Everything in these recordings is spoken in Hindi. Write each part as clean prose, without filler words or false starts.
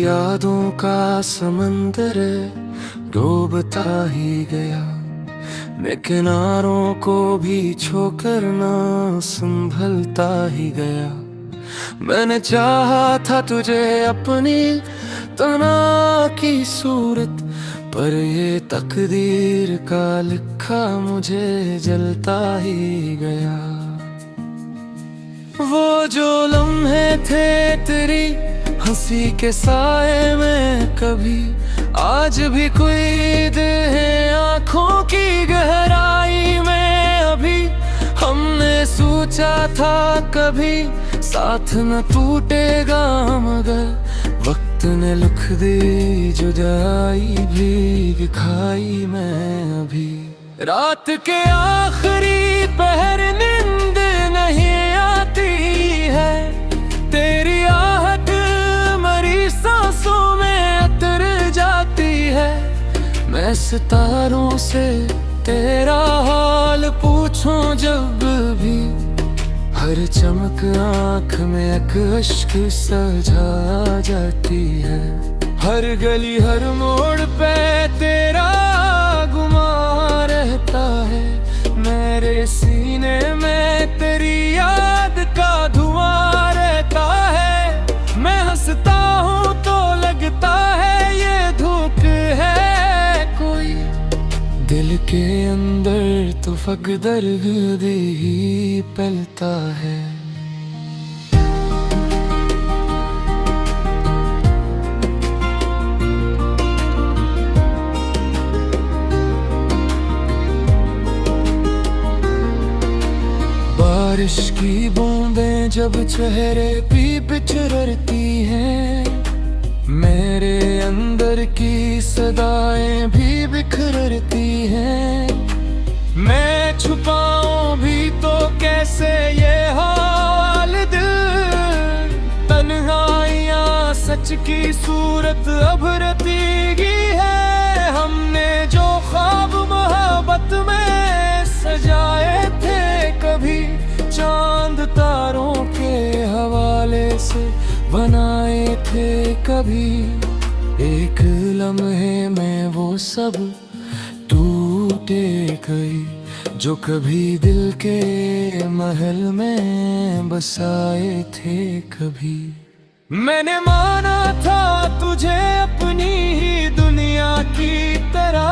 यादों का समंदर डूबता ही गया। मैं किनारों को भी छोकर ना संभलता ही गया। मैंने चाहा था तुझे अपनी तना की सूरत, पर ये तकदीर का लिखा मुझे जलता ही गया। वो जो लम्हे थे तेरी हंसी के साए में कभी, आज भी कोई दिल है आँखों की गहराई में। अभी हमने सोचा था कभी साथ न टूटेगा, मगर वक्त ने लिख दी जुदाई भी दिखाई मैं अभी। रात के आखिरी पहर नींद नहीं आती है, तेरी आहट मरी सांसों में उतर जाती है। मैं सितारों से तेरा हाल पूछूं जब भी, हर चमक आँख में एक अश्क सजा जाती है। हर गली हर मोड़ पे तेरा गुमां रहता है, मेरे सीने में तेरी याद का धुआं रहता है। मैं हंसता हूँ तो लगता है ये धूप है कोई, दिल के अंदर तो फक दर्द ही पलता है। बारिश की बूंदें जब चेहरे पे बिछड़ती हैं, मेरे अंदर की सदाएं भी बिखरती हैं। मैं छुपाऊं भी तो कैसे ये हाल दिल, तन्हाइयां सच की सूरत अब रतीगी है। हमने जो ख्वाब मोहब्बत में सजाए थे कभी, चांद तारों के हवाले से बनाए थे कभी, एक लम्हे में वो सब टूटे गई जो कभी दिल के महल में बसाए थे कभी। मैंने माना था तुझे अपनी ही दुनिया की तरह,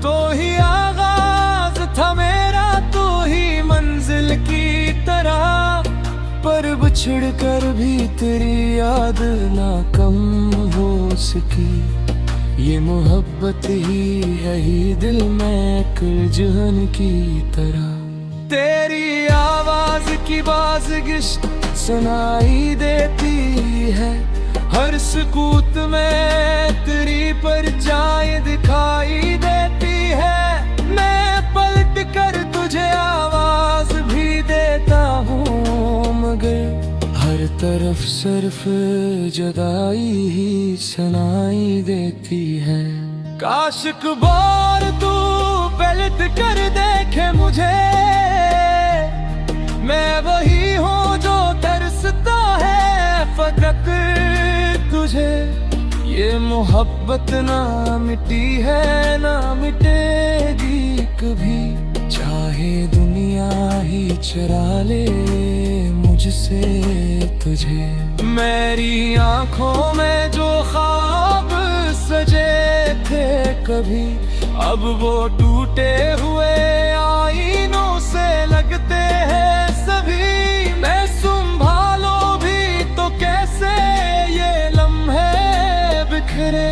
तो ही आगाज था मेरा तो ही मंजिल की तरह। पर बिछड़ कर भी तेरी याद ना कम हो सकी, ये मोहब्बत ही है ही दिल में कुलजहन की तरह। तेरी आवाज की बाज़गिश सुनाई देती है, हर सुकूत में तेरी परछाई दिखाई देती है। मैं पलट कर तुझे आवाज भी देता हूँ, मगर हर तरफ सिर्फ जुदाई ही सुनाई देती है। काश एक बार तू पलट कर देखे मुझे, मैं वही हूँ जो तरसता है फकत तुझे। ये मोहब्बत ना मिटी है ना मिटेगी कभी, चाहे दुनिया ही चुरा ले मुझसे तुझे। मेरी आँखों में जो ख्वाब सजे थे कभी, अब वो टूटे हुए आईनों से लगते हैं सभी। मैं संभालो भी तो कैसे ये लम्हे बिखरे,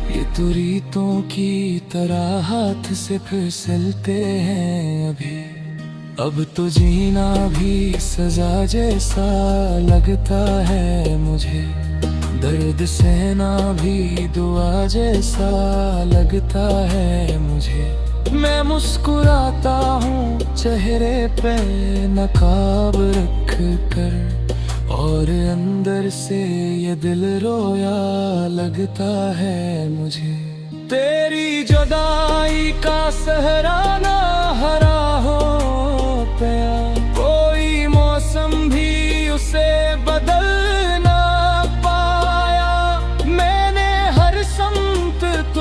ये तो रीतों की तरह हाथ से फिसलते हैं अभी। अब तो जीना भी सजा जैसा लगता है मुझे, दर्द सहना भी दुआ जैसा लगता है मुझे। मैं मुस्कुराता हूँ चेहरे पे नकाब रख कर, और अंदर से ये दिल रोया लगता है मुझे। तेरी जुदाई का सहरा ना हरा हो गया, कोई मौसम भी उसे बदल ना पाया।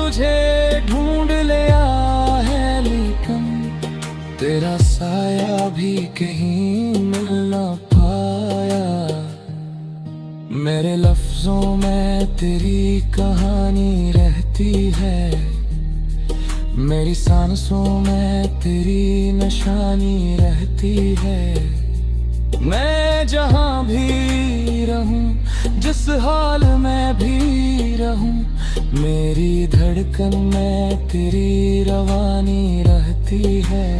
तुझे ढूंढ लिया है, लेकिन तेरा साया भी कहीं मिल ना पाया। मेरे लफ्जों में तेरी कहानी रहती है, मेरी सांसों में तेरी निशानी रहती है। मैं जहाँ भी रहूं, जिस हाल में भी रहूं, मेरी धड़कन में तेरी रवानी रहती है।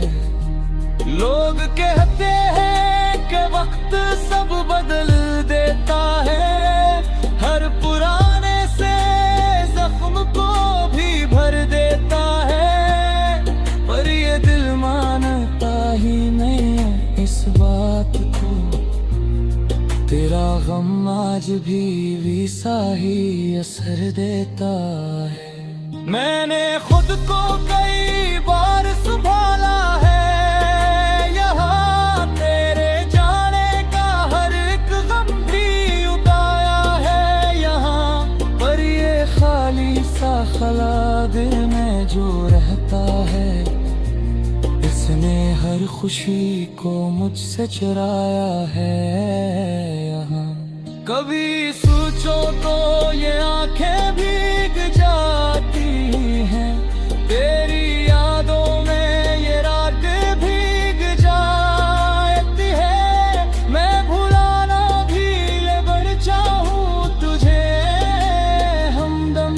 लोग कहते हैं कि वक्त सब बदल देता है, हर पुराने से जख्म को भी भर देता है, पर ये दिल मानता ही नहीं है इस बात को। तेरा गम आज भी वैसा ही असर देता है। मैंने खुद को कई बार संभाला है, यहाँ तेरे जाने का हर एक गम भी उतारा है यहाँ, पर ये खाली सा खला दिल में जो रहता है, इसने हर खुशी को मुझसे चुराया है यहाँ। कभी सोचो तो ये आंखें भीग जाती हैं, तेरी यादों में ये रात भीग जाती है। मैं भुलाना भी अगर चाहूँ तुझे हमदम,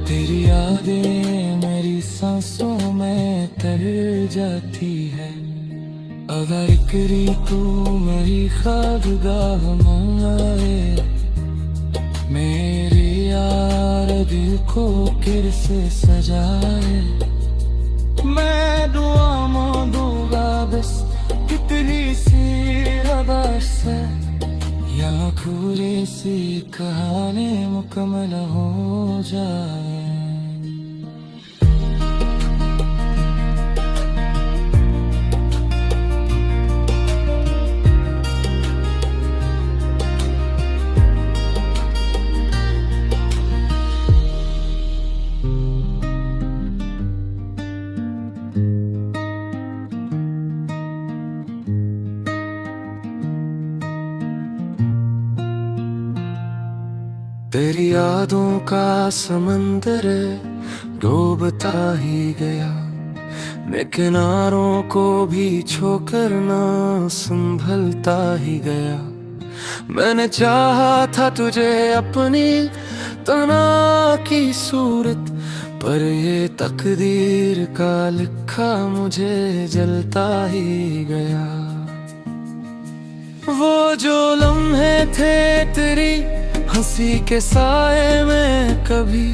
तेरी यादें मेरी सांसों में तर जाती है। अगर करी तू मेरी ख्वाबगाह में आए, मेरे यार दिल को किर से सजाए, मैं दुआ मांगूंगा बस कितनी सी रबास है, यहाँ पूरी सी कहानी मुकम्मल हो जाए। तेरी यादों का समंदर डूबता ही गया, मैं किनारों को भी छोकर ना संभलता ही गया। मैंने चाहा था तुझे अपनी तना की सूरत, पर ये तकदीर का लिखा मुझे जलता ही गया। वो जो लम्हे थे तेरी हंसी के साए में कभी,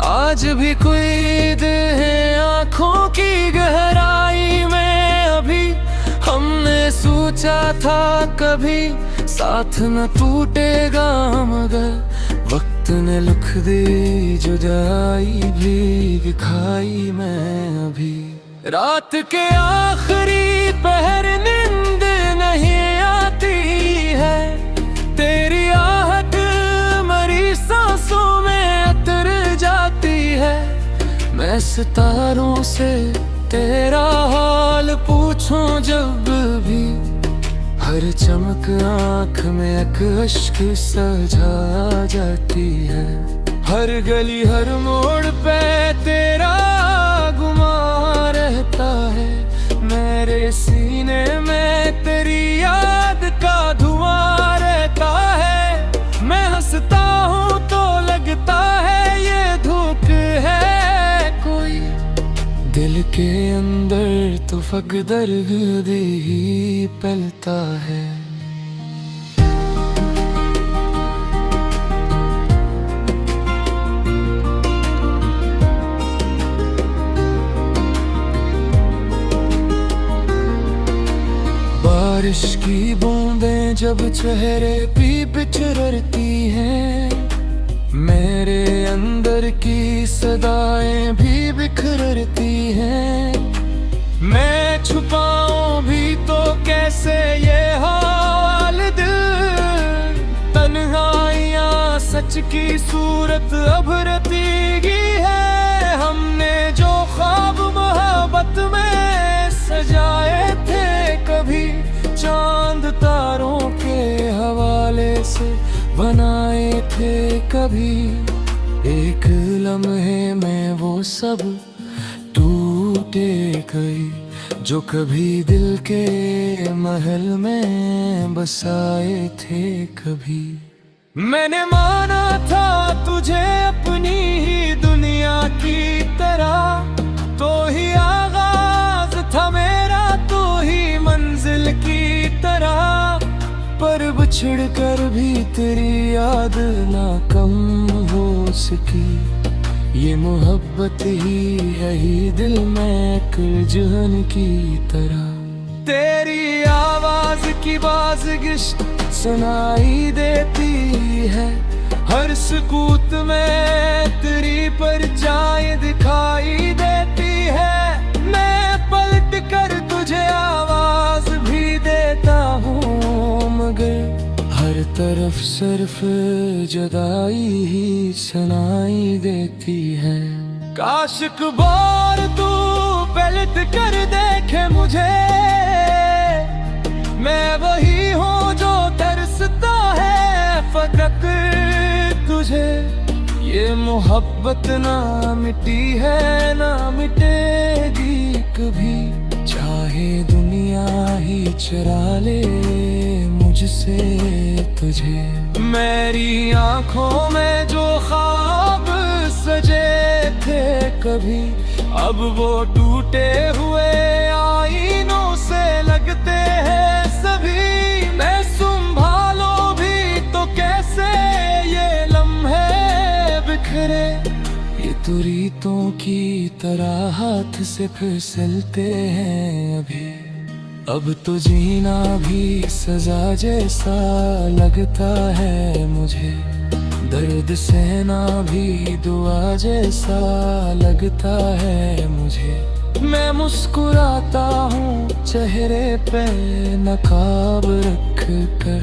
आज भी कोई दिल है आँखों की गहराई में अभी। हमने सोचा था कभी साथ न टूटेगा, मगर वक्त ने लिख दी जुदाई भी दिखाई मैं अभी। रात के आखिरी पहर नींद नहीं आती है, तेरी आहट मरी सांसों में उतर जाती है। मैं सितारों से तेरा हाल पूछूं जब भी, हर चमक आँख में एक अश्क सजा जाती है। हर गली हर मोड़ पे तेरा गुमां रहता है, मेरे सीने में तेरी याद का धुआं रहता है। मैं हंसता हूँ तो लगता है ये धूप है कोई, दिल के अंदर तो फकदर ही पलता है। बारिश की बूंदें जब चेहरे पे बिछड़ती हैं, मेरे अंदर की सदाएं भी बिखरती हैं। मैं छुपाऊं भी तो कैसे ये हाल दिल, तन्हाइयां सच की सूरत अब रतीगी है। हम बनाए थे कभी, एक लम्हे में वो सब टूटे गए। जो कभी दिल के महल में बसाए थे कभी। मैंने माना था तुझे अपनी ही दुनिया की तरह, तो ही आगाज था मेरा, तो ही मंजिल की तरह। पर बिछड़ कर भी तेरी याद ना कम हो सकी। ये मोहब्बत ही है ही दिल में कुलजहन की तरह। तेरी आवाज की बाज़गिश्त सुनाई देती है, हर सुकूत में तेरी परछाई दिखाई देती है। मैं पलट कर तुझे आवाज भी देता हूँ, मगर हर तरफ सिर्फ जुदाई ही सुनाई देती है। काश एक बार तू पलट कर देखे मुझे, मैं वही हूँ जो तरसता है फकत तुझे। ये मोहब्बत ना मिटी है, ना मिटेगी कभी, चाहे दुनिया ही चुरा ले मुझसे तुझे। मेरी आंखों में जो ख्वाब सजे थे कभी, अब वो टूटे हुए आईनों से लगते हैं सभी। मैं संभालो भी तो कैसे ये लम्हे बिखरे, ये तो रीतों की तरह हाथ से फिसलते हैं अभी। अब तो जीना भी सजा जैसा लगता है मुझे, दर्द सहना भी दुआ जैसा लगता है मुझे। मैं मुस्कुराता हूँ चेहरे पे नकाब रख कर,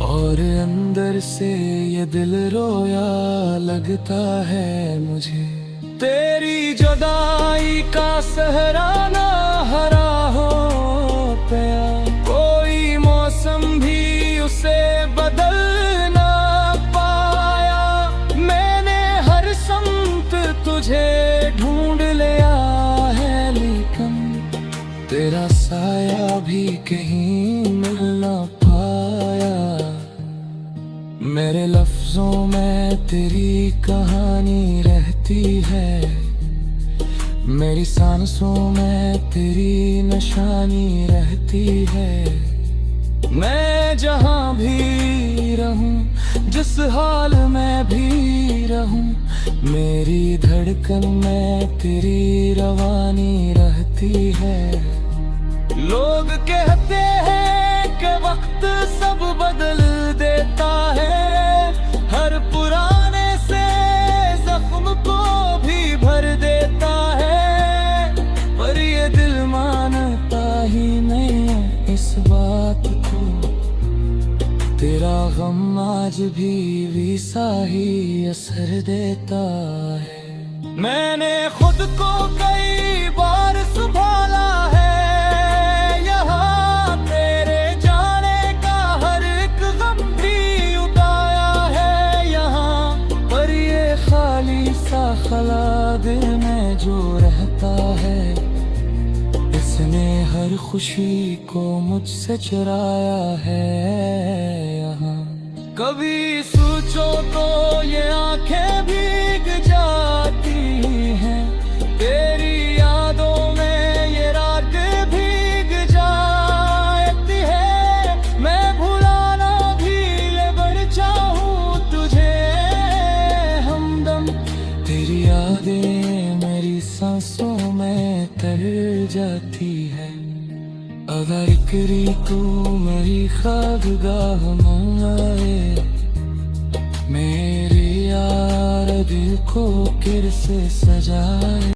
और अंदर से ये दिल रोया लगता है मुझे। तेरी जुदाई का सहराना हरा हो गया, कोई मौसम भी उसे बदल ना पाया। मैंने हर समत तुझे ढूंढ लिया है, लेकिन तेरा साया भी कहीं मिल ना पाया। मेरे लफ्जों में तेरी कहानी रहती है, मेरी सांसों में तेरी निशानी रहती है। मैं जहाँ भी रहूं, जिस हाल में भी रहूं, मेरी धड़कन में तेरी रवानी रहती है। लोग कहते हैं कि वक्त सब बदल देता है, हर पुराने से जख्म को भी भर देता है। पर ये दिल मानता ही नहीं है इस बात को, तेरा गम आज भी वैसा ही असर देता है। मैंने खुद को कई बार संभाला है, यहाँ तेरे जाने का हर एक गम भी उतारा है यहाँ। पर ये खाली सा खला दिल में जो रहता है, इसने हर खुशी को मुझसे चुराया है यहाँ। कभी सोचो तो ये आंखें भीग जाती हैं, तेरी यादों में ये रात भीग जाती है। मैं भुलाना भी अगर चाहूँ तुझे हमदम, तेरी यादें मेरी सांसों में तर जाती है। अगर करी तू मेरी ख्वाबगाह में आए, मेरे यार दिल को किर से सजाए।